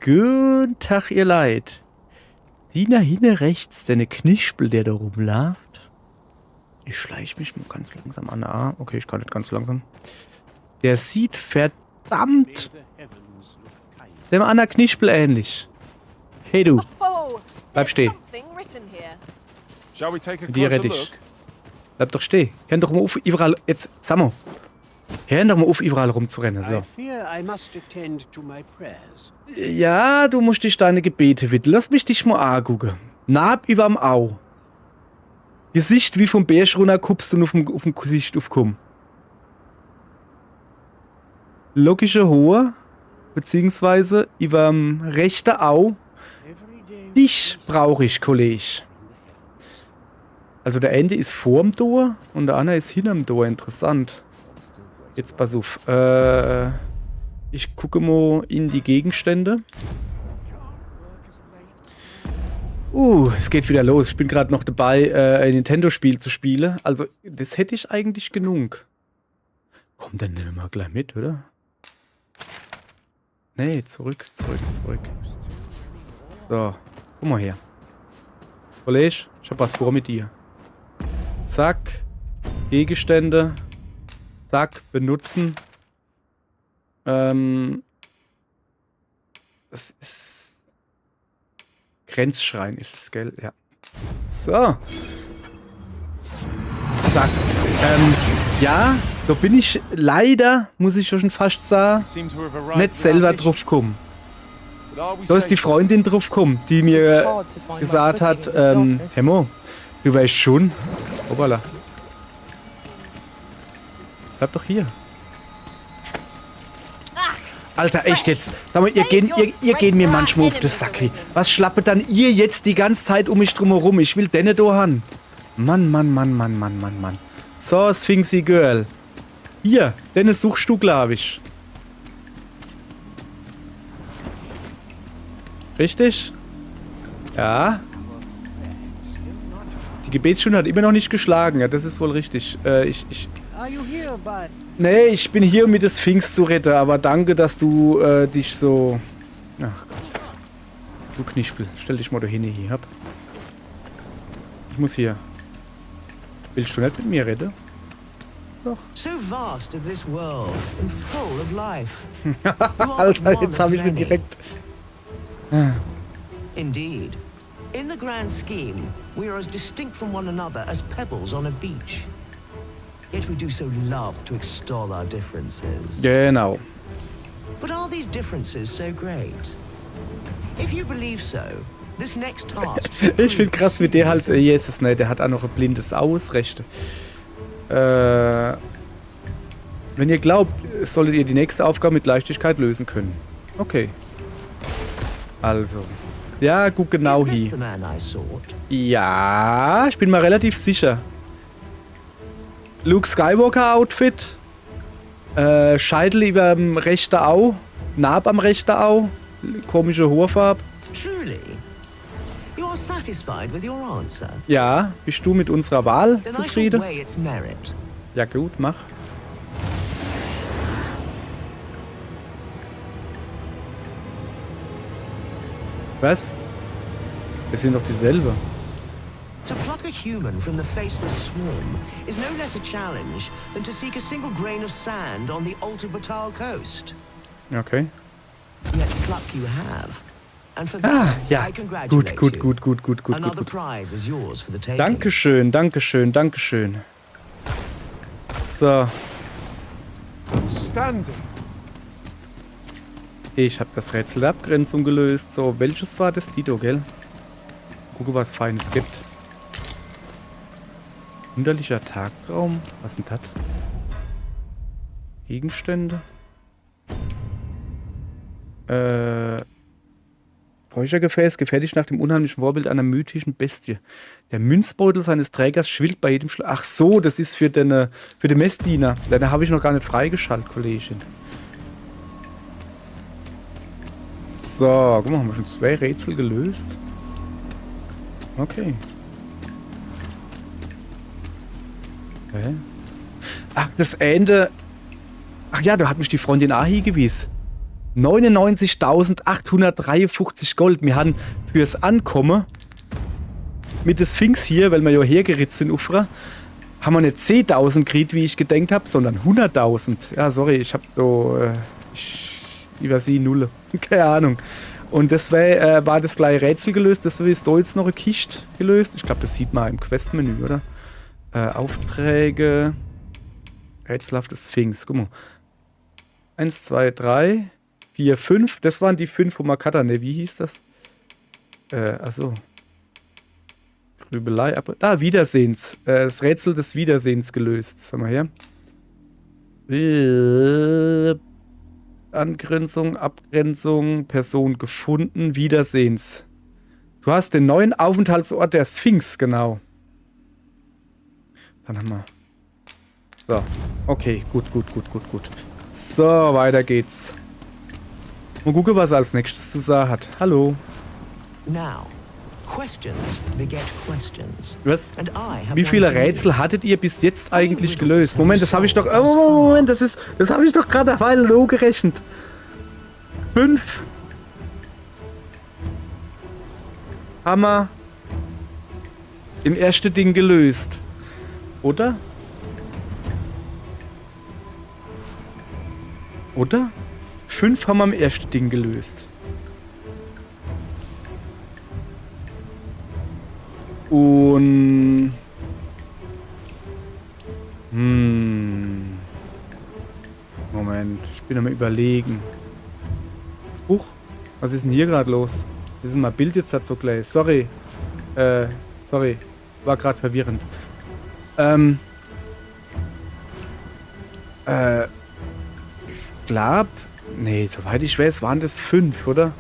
Guten Tag, ihr Leid. Sieh nach hinten rechts, der Knispel, der da rumläuft. Ich schleiche mich mal ganz langsam an. Ah, okay, ich kann nicht ganz langsam. Der sieht verdammt dem anderen Knispel ähnlich. Hey du, bleib stehen. Mit dir rette ich. Bleib doch stehen. Hör doch mal auf, überall, jetzt, Samo. Hör doch mal auf, überall rumzurennen, so. Ja, du musst dich deine Gebete widmen. Lass mich dich mal angucken. Nab überm Au. Gesicht wie vom Bärsch runter guckst und auf dem Gesicht aufkomm. Logische Hohe, beziehungsweise überm rechten Au. Dich brauche ich, Kollege. Also der Ende ist vorm Tor und der andere ist hinterm Tor. Interessant. Jetzt pass auf. Ich gucke mal in die Gegenstände. Es geht wieder los. Ich bin gerade noch dabei, ein Nintendo-Spiel zu spielen. Also, das hätte ich eigentlich genug. Komm, dann nehmen wir gleich mit, oder? Nee, zurück. So, komm mal her. Kollege, ich hab was vor mit dir. Zack. Gegenstände. Zack, benutzen. Das ist... Grenzschrein ist es, gell? Ja. So. Zack. Ja, da bin ich leider, muss ich schon fast sagen, nicht selber drauf gekommen. Da ist die Freundin drauf gekommen, die mir gesagt hat, Hemmo, du weißt schon. Hoppala. Bleib doch hier. Alter, echt jetzt. Sag mal, ihr geht mir manchmal auf den Sack. Hey. Was schlappet dann ihr jetzt die ganze Zeit um mich drumherum? Ich will denne da han. Mann. So, Sphinxy Girl. Hier, denne suchst du, glaub ich. Richtig? Ja. Die Gebetsstunde hat immer noch nicht geschlagen. Ja, das ist wohl richtig. Nee, ich bin hier, um mit der Sphinx zu retten, aber danke, dass du dich so... Ach Gott. Du Knispel, stell dich mal da hin hier. Ich muss hier. Willst du nicht mit mir retten? Doch. So vast is this world and full of life. Alter, jetzt habe ich den direkt... Indeed. In the grand scheme, we are as distinct from one another as pebbles on a beach. Yet we do so love to extol our differences. Genau. But are these differences so great? If you believe so, this next task. Ich finde krass, wie der halt, Jesus, ne, der hat auch noch ein blindes Ausrecht. Wenn ihr glaubt, solltet ihr die nächste Aufgabe mit Leichtigkeit lösen können. Okay. Also. Ja, guck genau hier. Ja, ich bin mal relativ sicher. Luke Skywalker Outfit. Scheitel über dem rechten Au. Narb am rechten Au. Komische Haarfarbe. Ja, bist du mit unserer Wahl zufrieden? Ja gut, mach. Was? Wir sind doch dieselbe. To pluck a human from the faceless swarm is no less a challenge than to seek a single grain of sand on the Alta Batal coast. Okay. Yet pluck you have. And for that, ja. I congratulate Gut. Another prize is yours for the taking. Dankeschön. So. Ich habe das Rätsel der Abgrenzung gelöst. So, welches war das? Dito, gell? Gucke, was Feines gibt. Wunderlicher Tagraum. Was denn das? Gegenstände. Räuchergefäß, gefährlich nach dem unheimlichen Vorbild einer mythischen Bestie. Der Münzbeutel seines Trägers schwillt bei jedem Schlag. Ach so, das ist für den Messdiener. Den habe ich noch gar nicht freigeschaltet, Kollegin. So, guck mal, haben wir schon 2 Rätsel gelöst. Okay. Ach, das Ende. Ach ja, da hat mich die Freundin Ahi gewiesen. 99.853 Gold. Wir haben fürs Ankommen mit der Sphinx hier, weil wir ja hergeritzt sind, Ufra, haben wir nicht 10.000 gekriegt, wie ich gedenkt habe, sondern 100.000. Ja, sorry, ich habe da übersehen Nulle. Keine Ahnung. Und deswegen war das gleiche Rätsel gelöst. Deswegen ist da jetzt noch eine Kiste gelöst. Ich glaube, das sieht man im Questmenü, oder? Aufträge. Rätselhafte Sphinx. Guck mal. 1, 2, 3, 4, 5. Das waren die 5 von Makata. Ne, wie hieß das? Achso. Grübelei. Da, Wiedersehens. Das Rätsel des Wiedersehens gelöst. Sag mal her. Angrenzung, Abgrenzung, Person gefunden, Wiedersehens. Du hast den neuen Aufenthaltsort der Sphinx, genau. Dann haben wir... So, okay, gut. So, weiter geht's. Mal gucken, was er als nächstes zu sagen hat. Hallo. Now, questions beget questions. Was? And I have Wie viele one for you. Rätsel hattet ihr bis jetzt eigentlich gelöst? Moment, das habe ich doch... Oh, Moment, das habe ich doch gerade eine Weile low gerechnet. 5. Hammer. Im ersten Ding gelöst. Oder? Oder? 5 haben wir im ersten Ding gelöst. Und... Moment, ich bin am Überlegen. Huch, was ist denn hier gerade los? Wir sind mal Bild jetzt dazu gleich. Sorry. Sorry. War gerade verwirrend. Ich glaube... Nee, soweit ich weiß, waren das 5, oder?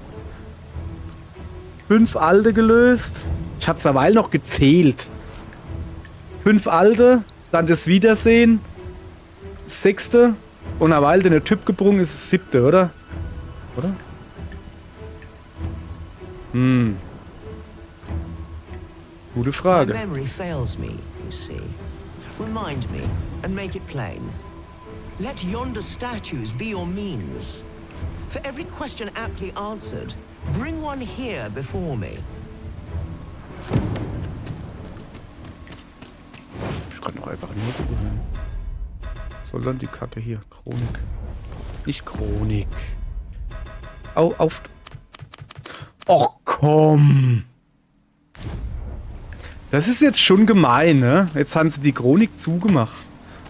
5 alte gelöst. Ich hab's eine Weile noch gezählt. 5 alte, dann das Wiedersehen. 6. Und eine Weile der Typ gebrungen ist das 7., oder? Oder? Gute My Frage. memory fails me, you see. Remind me and make it plain. Let yonder statues be your means. For every question aptly answered, bring one here before me. Ich kann doch einfach nur gucken. Soll dann die Kacke hier? Chronik. Nicht Chronik. Auf. Och komm. Das ist jetzt schon gemein, ne? Jetzt haben sie die Chronik zugemacht.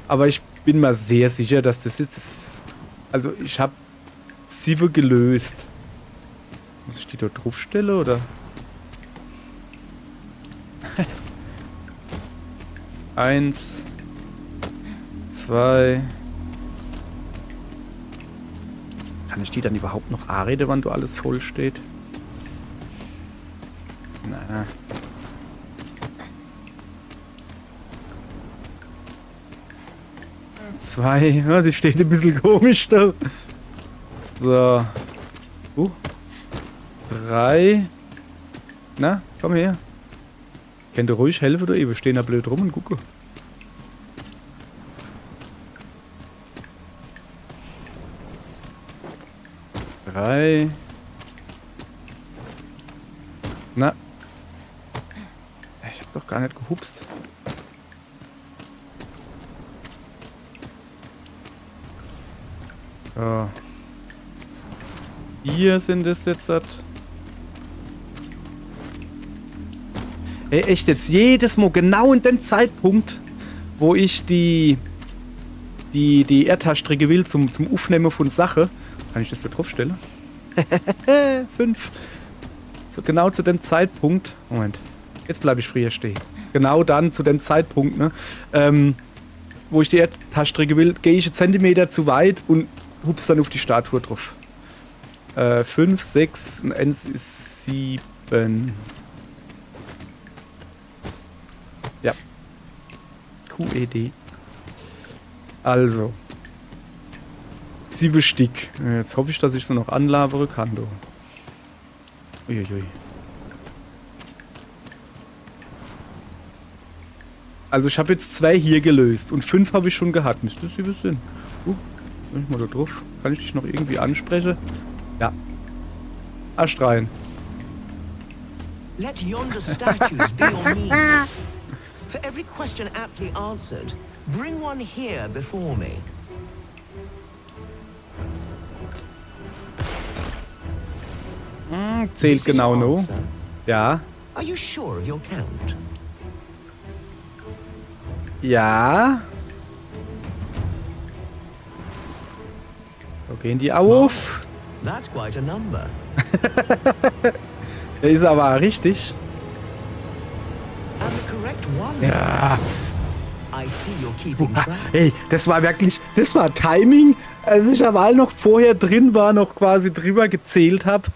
Aber ich bin mir sehr sicher, dass das jetzt ist. Also ich habe 7 gelöst. Muss ich die da drauf stellen, oder? 1, 2. Kann ich die dann überhaupt noch anreden, wann du alles voll steht? Na. 2. Ja, die steht ein bisschen komisch da. So. 3. Na, komm her. Könnt ihr ruhig helfen oder wir stehen da blöd rum und gucken. 3. Na. Ich hab doch gar nicht gehupst. So. Hier sind es jetzt. Ey, echt jetzt jedes Mal genau in dem Zeitpunkt, wo ich die Erdtaschstrecke will zum Aufnehmen von Sache. Kann ich das da drauf stellen? 5. So genau zu dem Zeitpunkt. Moment. Jetzt bleibe ich früher stehen. Genau dann zu dem Zeitpunkt, ne? Wo ich die Erdtaschstrecke will, gehe ich einen Zentimeter zu weit und hups dann auf die Statue drauf. 5, 6 und 1 ist 7. Ja. QED. Also. 7 Stück. Jetzt hoffe ich, dass ich sie noch anlabere kann, du. Uiuiui. Also ich habe jetzt 2 hier gelöst und 5 habe ich schon gehabt. Ist das hier was Sinn? Bin ich mal da drauf? Kann ich dich noch irgendwie ansprechen? Ja. Arsch rein. Let yonder statues be your means. For every question aptly answered, bring one here before me. Zählt This is genau your no. answer? Ja. Are you sure of your count? Ja. So gehen die auf. That's quite a number. Der ist aber richtig. And the correct one. Ja. I see you're keeping track. Ey, das war wirklich, das war Timing, als ich am All noch vorher drin war, noch quasi drüber gezählt habe.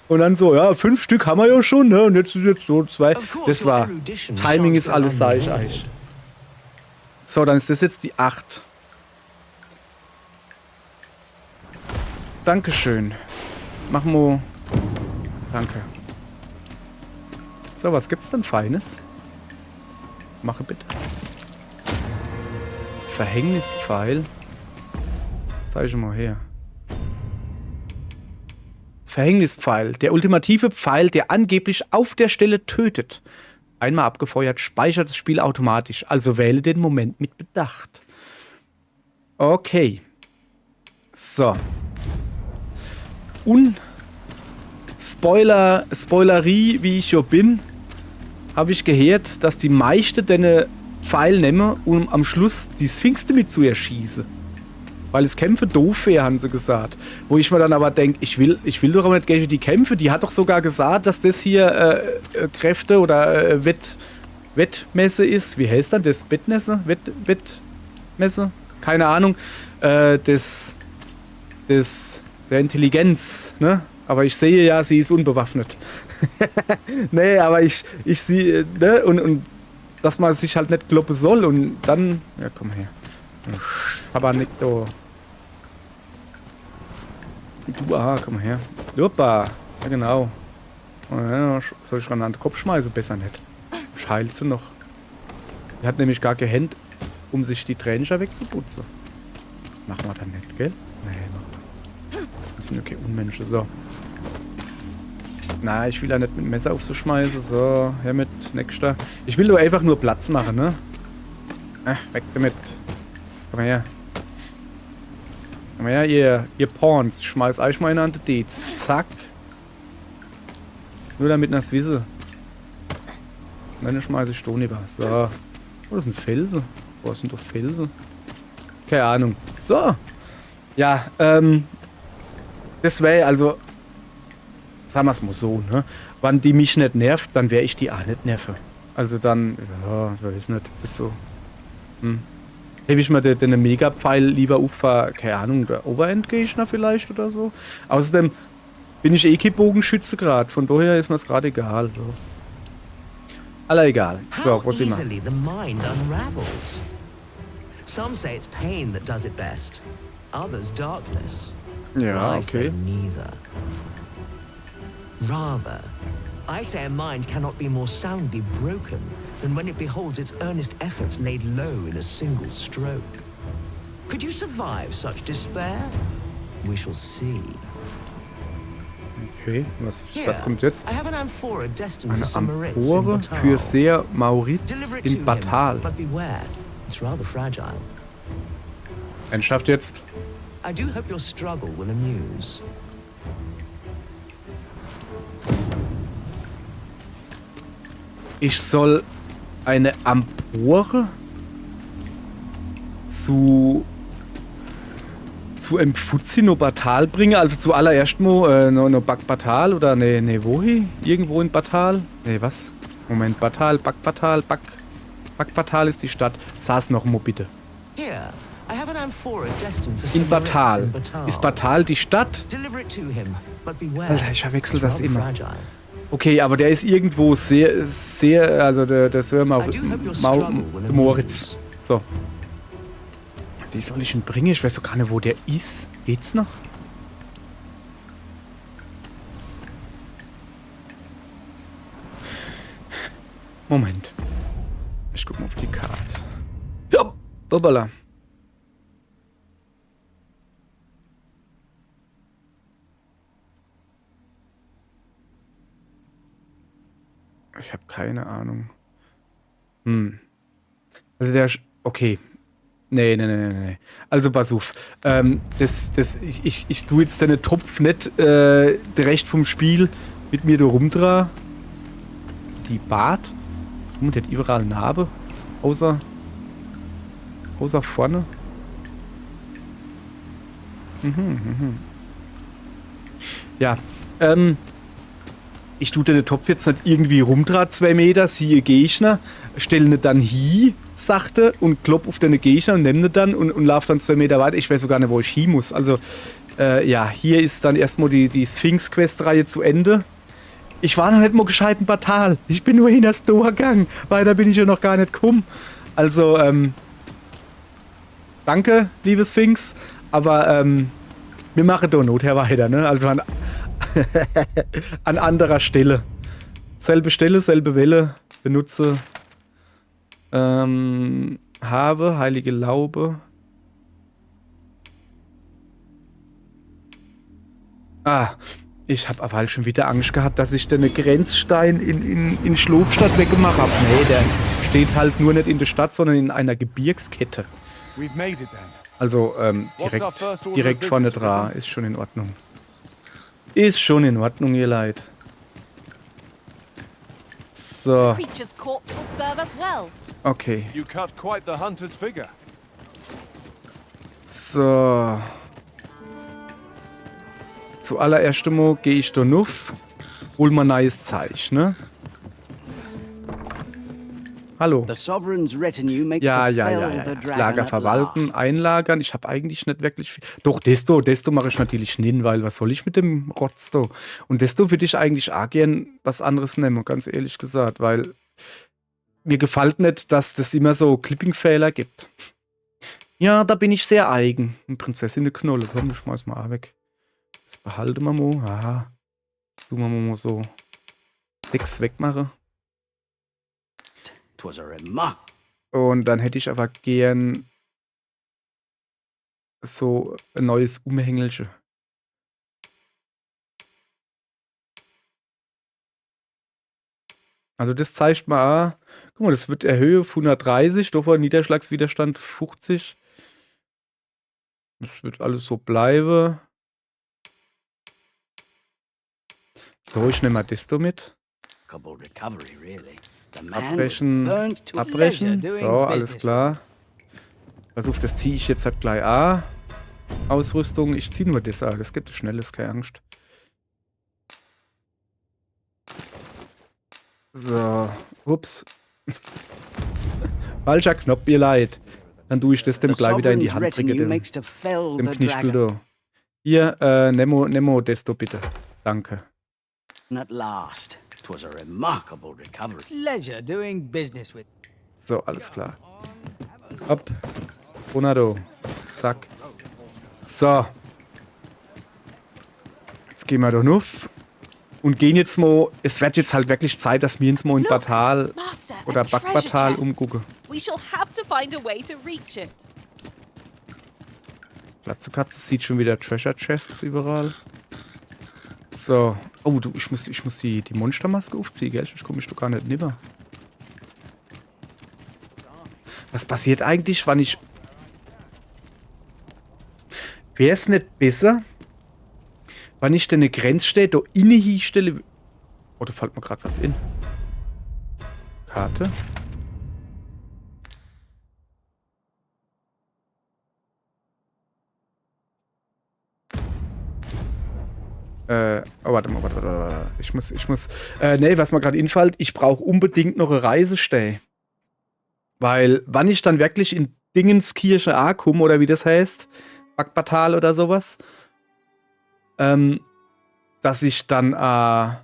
Und dann so, ja, 5 Stück haben wir ja schon, ne? Und jetzt ist jetzt so 2. Das war, Timing ist alles, sag ich eigentlich. So, dann ist das jetzt die 8. Dankeschön. Machen wir. Danke. So, was gibt's denn Feines? Mache bitte. Verhängnispfeil. Zeig ich mal her. Verhängnispfeil. Der ultimative Pfeil, der angeblich auf der Stelle tötet. Einmal abgefeuert, speichert das Spiel automatisch. Also wähle den Moment mit Bedacht. Okay. So. Spoilerie, wie ich ja bin, habe ich gehört, dass die meisten den Pfeil nehmen, um am Schluss die Sphinx damit zu erschießen. Weil es Kämpfe doof wäre, haben sie gesagt. Wo ich mir dann aber denke, ich will doch auch nicht gegen die Kämpfe. Die hat doch sogar gesagt, dass das hier Kräfte oder Wettmesse ist. Wie heißt dann das? Wettmesse? Wettmesse? Keine Ahnung. Der Intelligenz, ne? Aber ich sehe ja, sie ist unbewaffnet. Nee, aber ich sehe, ne? Und dass man sich halt nicht kloppen soll und dann... Ja, komm her. Aber nicht da. Du, aha, komm her. Hoppa. Ja, genau. Ja, soll ich ran an den Kopf schmeißen? Besser nicht. Ich heil sie noch. Die hat nämlich gar keine Hände, um sich die Tränen wegzuputzen. Machen wir dann nicht, gell? Nee, machen wir. Das sind okay Unmenschen. So. Na, ich will ja nicht mit dem Messer aufzuschmeißen. So, her mit nächster. Ich will nur einfach nur Platz machen, ne? Weg damit. Komm her. Komm her, ihr Pawns. Ich schmeiß euch mal in an die Dates. Zack. Nur damit das wissen. Dann schmeiße ich Stone was. So. Oh, das sind Felsen. Oh, das sind doch Felsen. Keine Ahnung. So. Ja, das wäre also, sagen wir es mal so, ne? Wenn die mich nicht nervt, dann wäre ich die auch nicht nerven. Also dann, ja, ich weiß nicht, das ist so. Hebe ich mir den Mega-Pfeil lieber auf, keine Ahnung, der Overend-Gegner vielleicht oder so. Außerdem bin ich kein Bogenschütze gerade, von daher ist mir es gerade egal. So. Aller egal. So, wo sind wir? The mind unravels. Some say it's pain that does it best. Others darkness. Ja, I say okay. neither. Rather, I say a mind cannot be more soundly broken than when it beholds its earnest efforts laid low in a single stroke. Could you survive such despair? We shall see. Okay, was kommt jetzt? I have an amphora destined Eine for Sir Moritz in Amphore Batal. für Ser Maurits Deliver it in to him, Batal. but beware. It's rather fragile. Entschafft jetzt. I do hope your struggle will amuse. Ich soll eine Amphore zu einem Fuzzi no Batal bringen, also zuallererst mal no Batal oder ne wohi? Irgendwo in Batal? Ne, was? Moment, Batal, Batal ist die Stadt. Saß noch mal bitte. Here, I have an amphora destined for Sir In Moritz Batal. in Batal. Ist Batal die Stadt? Deliver it to him, but beware. Alter, ich verwechsel It's das rather immer. fragile. Okay, aber der ist irgendwo sehr, also der Sir Moritz. So. Wie soll ich ihn bringen? Ich weiß doch gar nicht, wo der ist. Geht's noch? Moment. Ich guck mal auf die Karte. Ja, hoppala. Ich habe keine Ahnung. Also der... Okay. Nee. Also pass auf. Ich tue jetzt den Topf nicht direkt vom Spiel mit mir da rumdrehen. Die Bart. Und der hat überall Narbe. Außer vorne. Ja. Ich tue den Topf jetzt nicht irgendwie rumdrehen, 2 Meter, siehe Gegner, stelle ihn dann hier, sachte, und klopp auf den Gegner und nehme ihn dann und laufe dann 2 Meter weiter. Ich weiß sogar nicht, wo ich hin muss. Also, ja, hier ist dann erstmal die Sphinx-Quest-Reihe zu Ende. Ich war noch nicht mal gescheit in Batal. Ich bin nur in das Tor gegangen. Weiter bin ich ja noch gar nicht gekommen. Also, danke, liebe Sphinx. Aber, wir machen da Nother weiter, ne? Also an anderer Stelle. Selbe Stelle, selbe Welle. Benutze. Habe, heilige Laube. Ich habe aber halt schon wieder Angst gehabt, dass ich den Grenzstein in Schlofstadt weggemacht habe. Nee, der steht halt nur nicht in der Stadt, sondern in einer Gebirgskette. Also direkt vorne dran. Ist schon in Ordnung. Ist schon in Ordnung, ihr Leid. So. Okay. So. Zuallererst einmal gehe ich da nuff. Hol mal neues Zeug, ne? Hallo. Ja. Lager verwalten, einlagern. Ich habe eigentlich nicht wirklich viel. Doch, desto mache ich natürlich nicht, weil was soll ich mit dem Rotz da? Und desto würde ich eigentlich auch gern was anderes nehmen, ganz ehrlich gesagt, weil mir gefällt nicht, dass das immer so Clipping-Fehler gibt. Ja, da bin ich sehr eigen. Prinzessin eine Knolle. Komm, ich schmeiß mal auch weg. Das behalten wir mal. Aha. Tun wir mal so 6 wegmachen. Und dann hätte ich aber gern so ein neues Umhängelchen. Also das zeigt mal, guck mal, das wird erhöht auf 130, doch Niederschlagswiderstand 50. Das wird alles so bleiben. So, ich nehme mal das da mit. Abbrechen. So, alles klar. Versuch, das ziehe ich jetzt halt gleich an. Ausrüstung. Ich ziehe nur das an. Das geht schnell, ist keine Angst. So. Ups. Falscher Knopf, ihr Leid. Dann tue ich das dem gleich wieder in die Hand bringen, dem Knispel da. Hier, Nemo das da bitte. Danke. So, alles klar. Hopp. Ronaldo. Zack. So. Jetzt gehen wir da nuff. Und gehen jetzt mal. Es wird jetzt halt wirklich Zeit, dass wir uns mal in Batal oder Backbatal umgucken. Platzekatze sieht schon wieder Treasure Chests überall. So. Oh, du, ich muss die Monstermaske aufziehen, gell? Ich komme mich doch gar nicht nimmer. Was passiert eigentlich, wann ich... Wäre es nicht besser, wenn ich denn eine Grenzstätte da inne hinstelle? Oh, da fällt mir gerade was in. Karte. Oh, warte mal. Ich muss. Nee, was mir gerade einfällt, ich brauche unbedingt noch eine Reisestelle. Weil, wann ich dann wirklich in Dingenskirche ankomme, oder wie das heißt, Backbatal oder sowas, dass ich dann da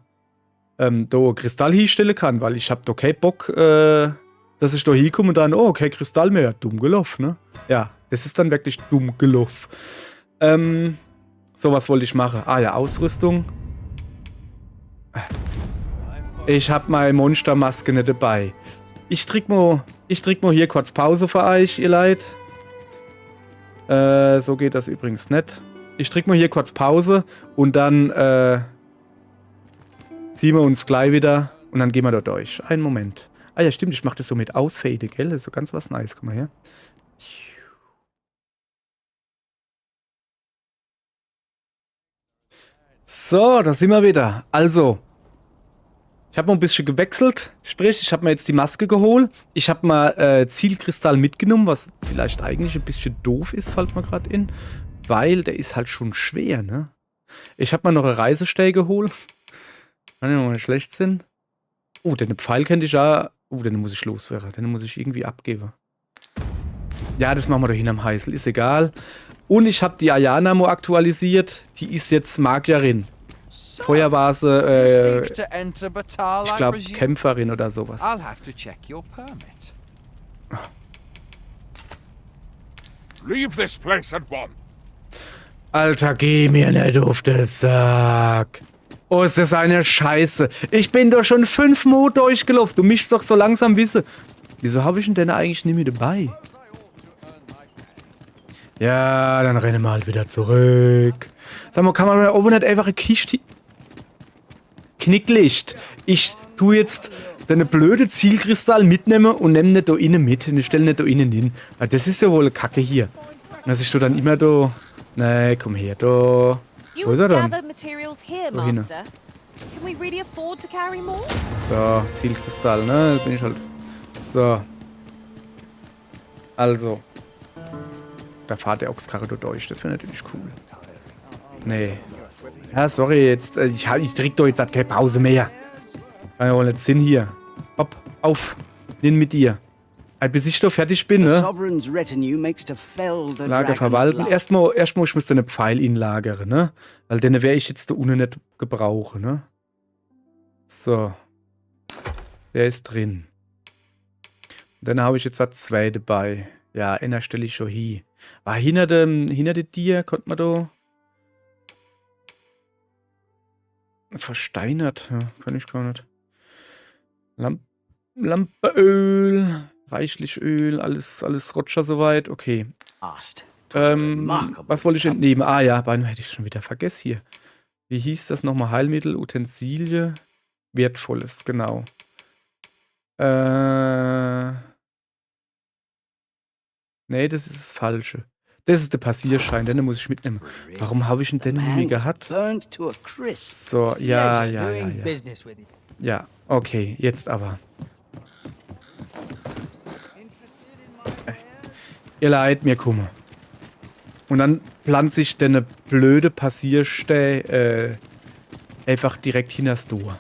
Kristall hinstellen kann, weil ich habe da keinen Bock, dass ich da hinkomme und dann, oh, okay, Kristall mehr. Dumm gelaufen, ne? Ja, das ist dann wirklich dumm gelaufen. So, was wollte ich machen? Ah ja, Ausrüstung. Ich habe meine Monstermaske nicht dabei. Ich drück mal hier kurz Pause für euch, ihr Leid. So geht das übrigens nicht. Ich drück mal hier kurz Pause und dann ziehen wir uns gleich wieder Und dann gehen wir da durch. Einen Moment. Ah ja, stimmt, ich mache das so mit Ausfade, gell? Das ist so ganz was Nice. Guck mal her. So, da sind wir wieder. Also, ich habe mal ein bisschen gewechselt. Sprich, ich habe mir jetzt die Maske geholt. Ich habe mal Zielkristall mitgenommen, was vielleicht eigentlich ein bisschen doof ist, fällt mir gerade in. Weil der ist halt schon schwer, ne? Ich habe mal noch eine Reisestelle geholt. Kann ja mal schlecht sein. Oh, den Pfeil könnte ich ja. Oh, den muss ich loswerden. Den muss ich irgendwie abgeben. Ja, das machen wir doch hin am Heißel. Ist egal. Und ich habe die Ayanamo aktualisiert. Die ist jetzt Magierin. Vorher war sie, ich glaube, Kämpferin oder sowas. Leave this place at once. Alter, geh mir nicht auf den Sack. Oh, ist das eine Scheiße. Ich bin doch schon 5 Mal durchgelaufen. Du mischst doch so langsam wissen. Wieso habe ich ihn denn eigentlich nicht mehr dabei? Ja, dann rennen wir halt wieder zurück. Sag mal, kann man da oben nicht einfach eine Kiste... Knicklicht. Ich tu jetzt deine blöde Zielkristall mitnehmen und nehme nicht da innen mit. Und ich stelle nicht da innen hin. Weil das ist ja wohl Kacke hier. Dass ich dann immer da... Nee, komm her, da... Wo ist er dann? Da hinten. So, Zielkristall, ne? Da bin ich halt... So. Also. Da fahrt der Ochskarre da durch. Das wäre natürlich cool. Nee. Ja, sorry, jetzt... Ich trinke doch jetzt ab keine Pause mehr. Kann ja wohl nicht Sinn hier. Hopp, auf. Nimm mit dir. Bis ich da fertig bin, ne? Lager verwalten. Erstmal, ich muss den Pfeil inlagern, ne? Weil den werde ich jetzt da unten nicht gebrauchen, ne? So. Der ist drin. Und dann habe ich jetzt 2 dabei. Ja, einer stelle ich schon hin. War hinter dem Tier, konnte man da... Versteinert. Ja, kann ich gar nicht. Lampeöl. Reichlich Öl. Alles Rotscher soweit. Okay. Was wollte ich entnehmen? Ah ja, beinahe hätte ich schon wieder vergessen hier. Wie hieß das nochmal? Heilmittel, Utensilie. Wertvolles, genau. Nee, das ist das Falsche. Das ist der Passierschein, den muss ich mitnehmen. Warum habe ich denn den nie gehabt? So, ja. Ja, okay, jetzt aber. Ihr Leid, mir Kummer. Und dann pflanze ich denn eine blöde Passierstelle einfach direkt hinter's Tor.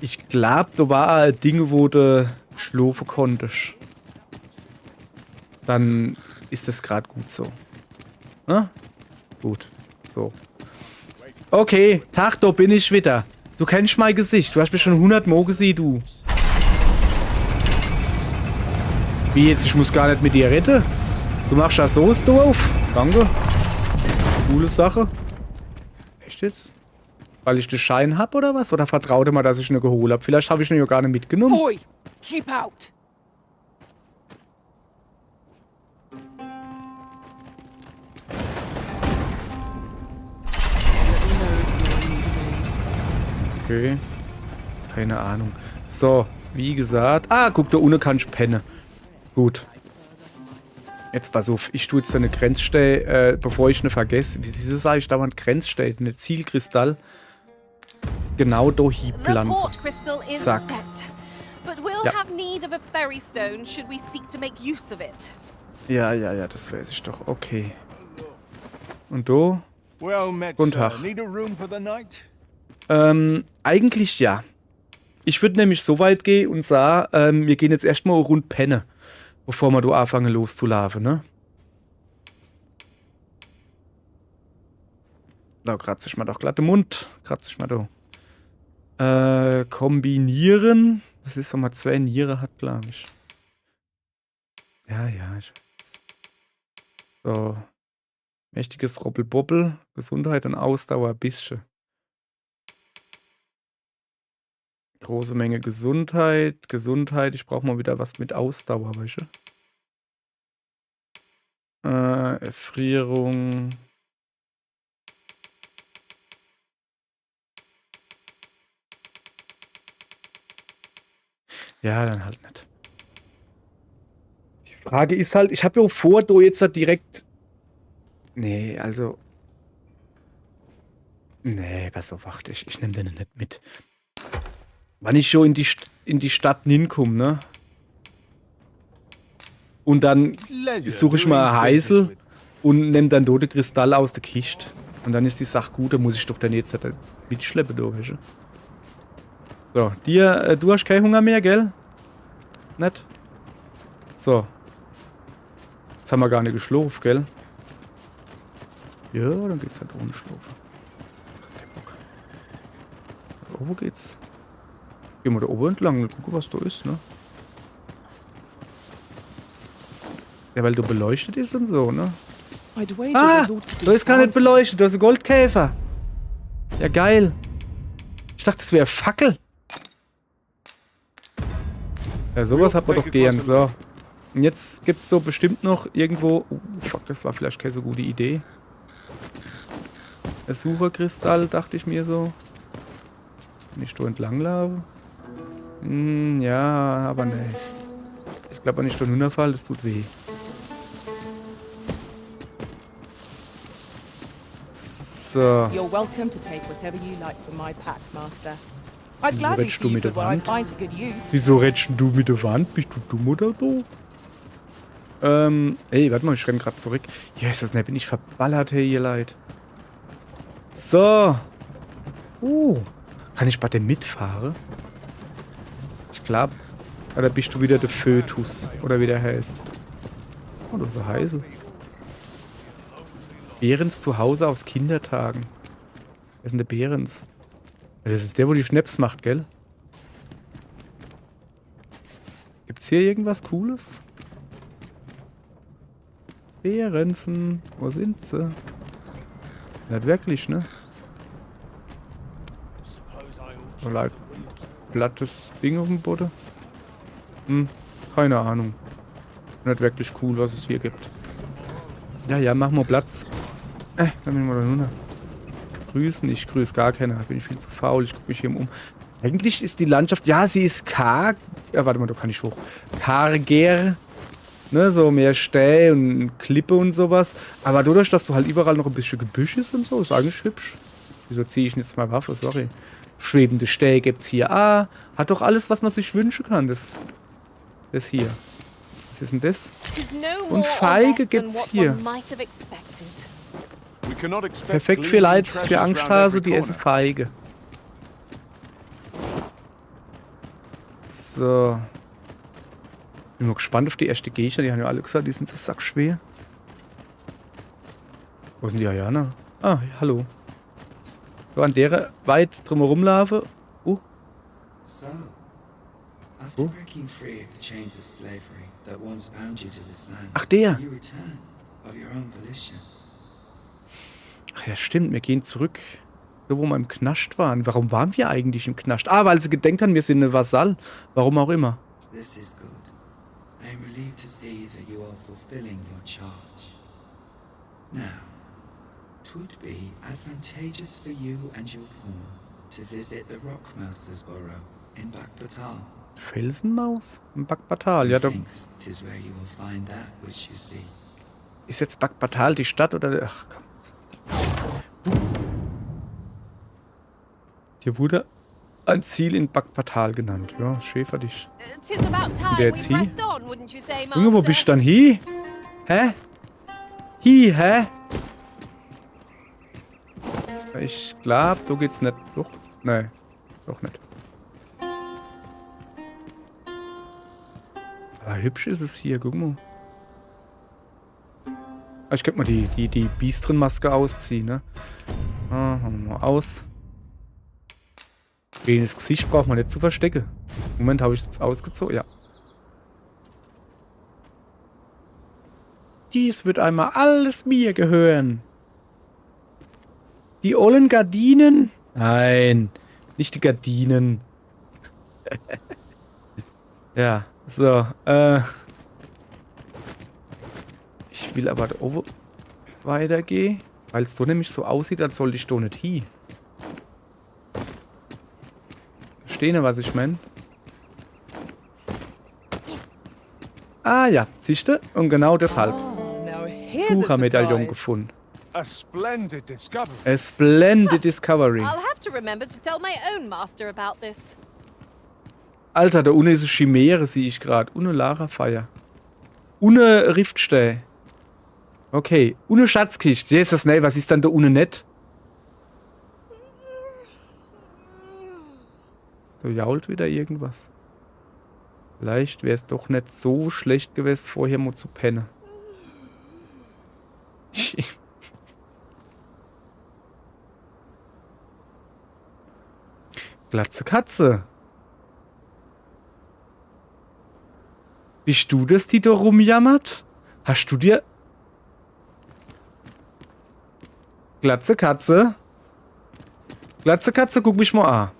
Ich glaube, da war ein Ding, wo du schlafen konntest. Dann ist das gerade gut so. Na? Gut. So. Okay, Tag, da bin ich wieder. Du kennst mein Gesicht. Du hast mich schon 100 Mal gesehen, du. Wie jetzt? Ich muss gar nicht mit dir retten? Du machst ja so das Tor auf. Danke. Coole Sache. Echt jetzt? Weil ich den Schein hab oder was? Oder vertraut ihr mal, dass ich ihn geholt hab? Vielleicht habe ich ihn ja gar nicht mitgenommen. Boy, keep out. Okay. Keine Ahnung. So, wie gesagt. Ah, guck, da unten kann ich pennen. Gut. Jetzt pass auf, ich tue jetzt eine Grenzstelle, bevor ich eine vergesse. Wieso sage ich dauernd Grenzstelle? Eine Zielkristall. Genau da hinpflanzen. Zack. Ja, das weiß ich doch. Okay. Und du? Guten Tag. Eigentlich ja. Ich würde nämlich so weit gehen und sagen, wir gehen jetzt erstmal rund pennen, bevor wir da anfangen loszulaufen, ne? Da kratze ich mal doch glatt den Mund. Kratze ich mal da. Kombinieren. Das ist, wenn man 2 Niere hat, glaube ich. Ja, ich weiß. So. Mächtiges Robbelbobbel. Gesundheit und Ausdauer ein bisschen. Große Menge Gesundheit. Ich brauche mal wieder was mit Ausdauer, weißt du? Erfrierung. Ja, dann halt nicht. Die Frage ist halt, ich habe ja auch vor, da jetzt halt direkt... Nee, also... Nee, pass auf, warte, ich nehme den nicht mit. Wann ich schon in die Stadt hinkomme, ne? Und dann suche ich mal Heisel und nehme dann dort den Kristall aus der Kiste. Und dann ist die Sache gut, da muss ich doch dann jetzt halt mitschleppen, da, weißt du? So, du hast keinen Hunger mehr, gell? Nicht? So. Jetzt haben wir gar nicht geschlafen, gell? Ja, dann geht's halt ohne Schlafen. Jetzt hat keinen Bock. Da oben geht's. Gehen wir da oben entlang und gucken, was da ist, ne? Ja, weil du beleuchtet ist und so, ne? Ah! Da ist gar nicht beleuchtet, da ist ein Goldkäfer. Ja, geil. Ich dachte, das wäre Fackel. Ja, sowas hat man doch gern. So. Und jetzt gibt's so bestimmt noch irgendwo... fuck, das war vielleicht keine so gute Idee. Der Sucherkristall, dachte ich mir so. Wenn ich da entlang laufe. Ja, aber nicht. Ich glaube, wenn ich da runterfalle, das tut weh. So. You're welcome to take whatever you like from my pack, Master. I'd gladly redest du feed mit you der where I Wand? find a good use. Wieso redest du mit der Wand? Bist du dumm oder so? Ey, warte mal, ich renn grad zurück. Ja, ist das nicht, bin ich verballert, hey, ihr Leid. So. Kann ich bei dem mitfahren? Ich glaube. Oder bist du wieder der Fötus? Oder wie der heißt? Oh, du so Heisel. Behrens zu Hause aus Kindertagen. Wer ist denn der Behrens? Das ist der, wo die Schnaps macht, gell? Gibt's hier irgendwas Cooles? Behrensen. Wo sind sie? Nicht wirklich, ne? Oder ein plattes Ding auf dem Boden? Keine Ahnung. Nicht wirklich cool, was es hier gibt. Ja, mach mal Platz. Dann bin ich mal da runter. Grüßen, ich grüße gar keiner. Bin ich viel zu faul, ich gucke mich hier um. Eigentlich ist die Landschaft, ja, sie ist karg. Ja, warte mal, da kann ich hoch. Karger. Ne, so mehr Stäh und Klippe und sowas. Aber dadurch, dass du halt überall noch ein bisschen Gebüsch ist und so, ist eigentlich hübsch. Wieso ziehe ich jetzt mal Waffe? Sorry. Schwebende Stähe gibt's hier. Ah, hat doch alles, was man sich wünschen kann. Das hier. Was ist denn das? Und Feige gibt's hier. Perfekt für Leid, für Angsthase, die essen Feige. So. Bin mal gespannt auf die erste Gegner. Die haben ja alle gesagt, die sind so sackschwer. Wo sind die Ayana? Ah, hallo. So, an der weit drumherum laufe. So, after breaking free of the chains of slavery that once bound you to this land, Ach, der. you return of your own volition. Ach ja, stimmt. Wir gehen zurück, da wo wir im Knast waren. Warum waren wir eigentlich im Knast? Ah, weil sie gedenkt haben, wir sind eine Vasall. Warum auch immer. This is good. I am relieved to see that you are fulfilling your charge. Now, 'twould be advantageous for you and your pawn to visit the Rockmouser's Burrow in Bakbatal. Felsenmaus? Im Bakbatal, ja, da Methinks 'tis where you will find that which you seek. ist jetzt Bakbatal die Stadt oder... Ach, komm. Hier wurde ein Ziel in Bakbatal genannt. Ja, Schäfer dich. Der jetzt hier? Junge, wo bist du dann hier? Hä? Hä? Ich glaub, so geht's nicht. Doch? Nein, doch nicht. Aber hübsch ist es hier, guck mal. Ich könnte mal die Biestrin-Maske ausziehen, ne? Ah, haben wir mal aus. Das Gesicht braucht man nicht zu verstecken. Moment, habe ich jetzt ausgezogen? Ja. Dies wird einmal alles mir gehören. Die ollen Gardinen? Nein, nicht die Gardinen. Ja, so, ich will aber da oben weitergehen, weil es so nämlich so aussieht, als sollte ich da nicht hin. Verstehen, was ich meine? Ah ja, siehste? Und genau deshalb. Oh, now here's a Suchermedaillon surprise. gefunden. A splendid discovery. A splendid discovery. I'll have to remember to tell my own master about this. Alter, da unten ist eine Chimäre, sehe ich gerade. Ohne Lara-Feier. Ohne Riftstäh. Okay. Ohne Schatzkiste. Jesus, nee, was ist dann da unten nicht? Da jault wieder irgendwas. Vielleicht wäre es doch nicht so schlecht gewesen, vorher mal zu pennen. Glatze Katze. Bist du das, die da rumjammert? Hast du dir... Glatze Katze? Glatze Katze, guck mich mal an.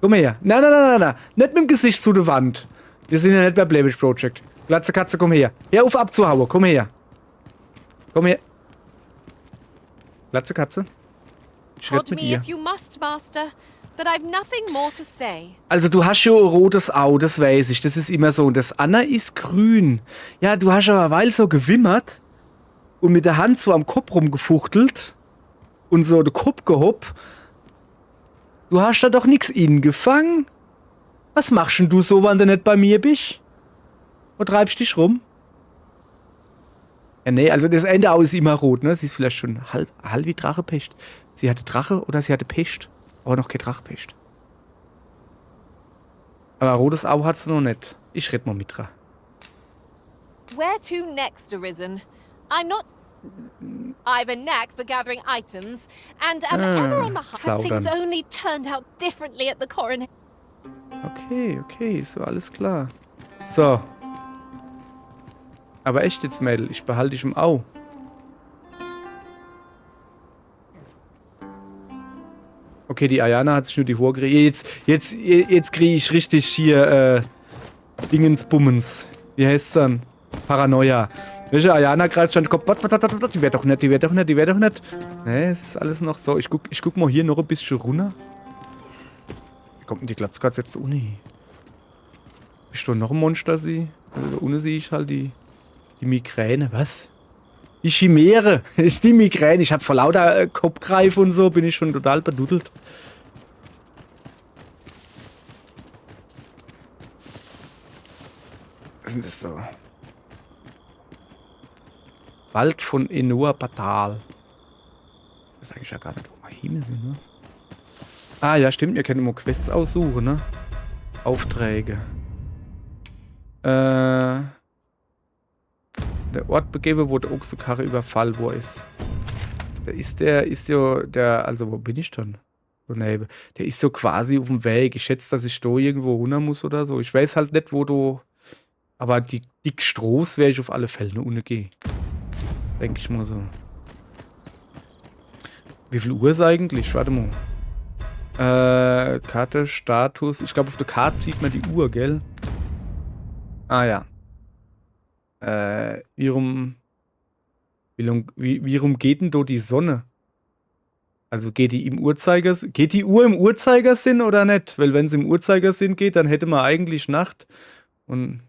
Komm her. Nein, nein, nein, nein, nein. Nicht mit dem Gesicht zu der Wand. Wir sind ja nicht bei Blair Witch Project. Glatze Katze, komm her. Hör auf abzuhauen, komm her. Komm her. Glatze Katze. Ich red Hold mit me ihr. if you must, Master, but I've nothing more to say. Also du hast ja ein rotes Auge, das weiß ich. Das ist immer so. Und das Anna ist grün. Ja, du hast aber weil so gewimmert und mit der Hand so am Kopf rumgefuchtelt und so den Kopf gehopp. Du hast da doch nix gefangen. Was machst denn du so, wenn du nicht bei mir bist? Wo treibst du dich rum? Ja, nee, also das Ende ist immer rot, ne? Sie ist vielleicht schon halb wie Drachepest. Sie hatte Drache oder sie hatte Pest. Aber noch kein Drachepest. Aber rotes Auge hat sie noch nicht. Ich red mal mit dran. Where to next, Arisen? I've a knack for gathering items, and am ever on the hunt. plaudern. Things only turned out differently at the coronation. Okay, so alles klar. So. Aber echt jetzt, Mädel, ich behalte dich im Au. Okay, die Ayana hat sich nur die Hohe gekriegt. Jetzt kriege ich richtig hier, Dingensbummens. Wie heißt's dann? Paranoia. Welche Ayana greift schon den Kopf? Die wird doch nicht. Nee, es ist alles noch so. Ich guck mal hier noch ein bisschen runter. Wie kommt denn die Glatzkatze jetzt ohne? Ist doch noch ein Monster, sie? Also ohne sehe ich halt die Migräne. Was? Die Chimäre. Ist die Migräne. Ich hab vor lauter Kopfgreif und so, bin ich schon total bedudelt. Was ist das so? Wald von Enua Batal. Das sage ich ja gar nicht, wo wir hin sind, ne? Ah, ja, stimmt. Wir können immer Quests aussuchen, ne? Aufträge. Der Ort begeben, wo der Ochsenkarre überfallen worden ist. Also wo bin ich dann? So neben. Der ist so quasi auf dem Weg. Ich schätze, dass ich da irgendwo runter muss oder so. Ich weiß halt nicht, wo du. Aber die dick Stroß werde ich auf alle Fälle ohne gehen. Denke ich mal so. Wie viel Uhr ist eigentlich? Warte mal. Karte, Status. Ich glaube, auf der Karte sieht man die Uhr, gell? Ah ja. Wie rum geht denn da die Sonne? Also geht die Uhr im Uhrzeigersinn oder nicht? Weil wenn sie im Uhrzeigersinn geht, dann hätte man eigentlich Nacht. Und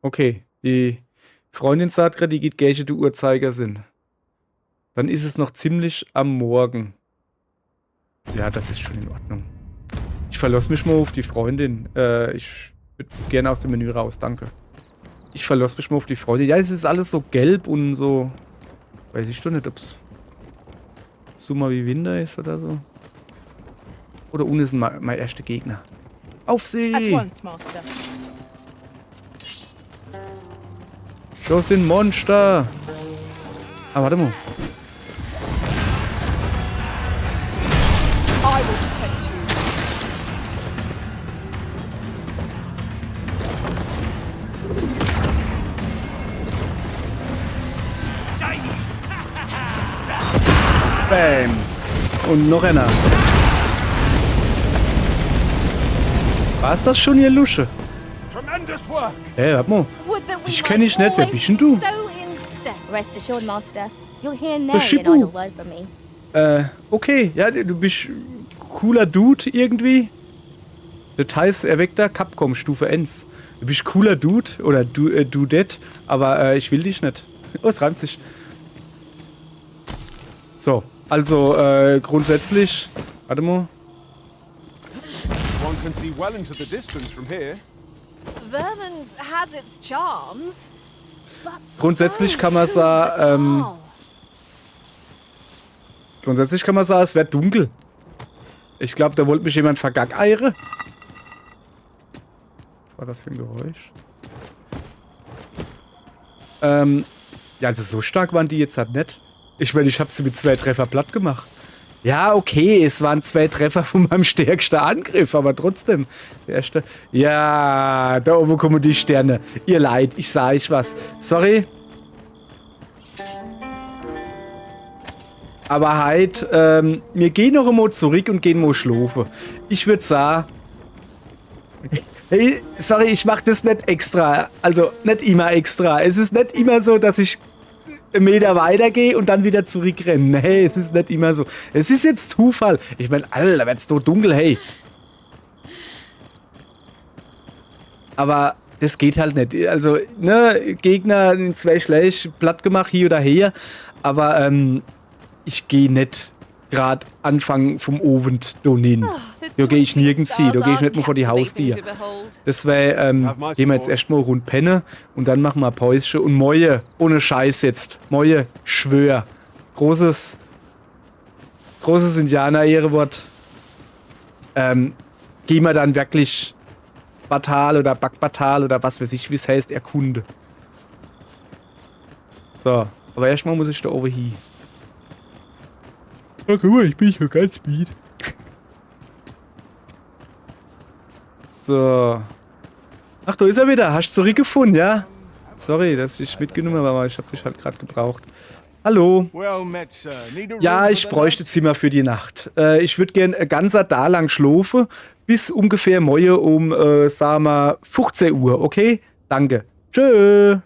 okay, die Freundin sagt gerade, die geht gleich den Uhrzeigersinn. Dann ist es noch ziemlich am Morgen. Ja, das ist schon in Ordnung. Ich verlasse mich mal auf die Freundin. Ich würde gerne aus dem Menü raus, danke. Ich verlasse mich mal auf die Freundin. Ja, es ist alles so gelb und so. Weiß ich doch nicht, ob es so mal wie Winter ist oder so. Oder unten ist mein erster Gegner. Auf sie! At once, Master. Das sind Monster! Ah, warte mal. I will protect you. Bam! Und noch einer. War es das schon, ihr Lusche? Tremendous work. Hey, warte mal. Would that we Dich kenn ich might nicht. Wer always bist denn du? be so in step. Rest assured, Master. You'll hear no Shibu. an idle word from me. Okay. Ja, du bist cooler Dude irgendwie. Details erweckter Capcom Stufe 1. Du bist cooler Dude oder Dudette, aber ich will dich nicht. Oh, es reimt sich. So, also grundsätzlich. Warte mal. One can see well into the distance from here. Vermont has its charms. But Grundsätzlich so kann man too sagen, the town. Grundsätzlich kann man sagen, es wird dunkel. Ich glaube, da wollte mich jemand vergackeire. Was war das für ein Geräusch? Ja, also so stark waren die jetzt halt nicht. Ich meine, ich habe sie mit 2 Treffer platt gemacht. Ja, okay, es waren 2 Treffer von meinem stärksten Angriff, aber trotzdem. Der erste. Ja, da oben kommen die Sterne. Ihr Leid, ich sah euch was. Sorry. Aber halt, wir gehen noch einmal zurück und gehen mal schlafen. Ich würde sagen. Hey, sorry, ich mache das nicht extra. Also nicht immer extra. Es ist nicht immer so, dass ich einen Meter weitergehe und dann wieder zurückrenne. Hey, es ist nicht immer so. Es ist jetzt Zufall. Ich meine, Alter, wird's doch dunkel, hey. Aber das geht halt nicht. Also, ne, Gegner in 2 Schläge platt gemacht, hier oder her. Aber, ich gehe nicht gerade Anfang vom Abend da hin. Da gehe ich nirgends hin. Da gehe ich nicht mehr vor die Haustür. Das wäre, gehen wir jetzt erstmal rund pennen und dann machen wir ein Päuschen. Und Moje, ohne Scheiß jetzt. Moje, schwör. Großes Indianer-Ehrewort. Gehen wir dann wirklich Batal oder Backbatal oder was weiß ich, wie es heißt, erkunde. So, aber erstmal muss ich da oben hin. Oh, guck mal, ich bin schon ganz speed. So. Ach, da ist er wieder. Hast du zurückgefunden, ja? Sorry, dass ich mitgenommen habe, aber ich habe dich halt gerade gebraucht. Hallo. Well met, sir. Need a Ja, room ich for the bräuchte Zimmer für die Nacht. Ich würde gern ganzer da lang schlafen, bis ungefähr morgen um, sagen wir, 15 Uhr, okay? Danke. Tschö.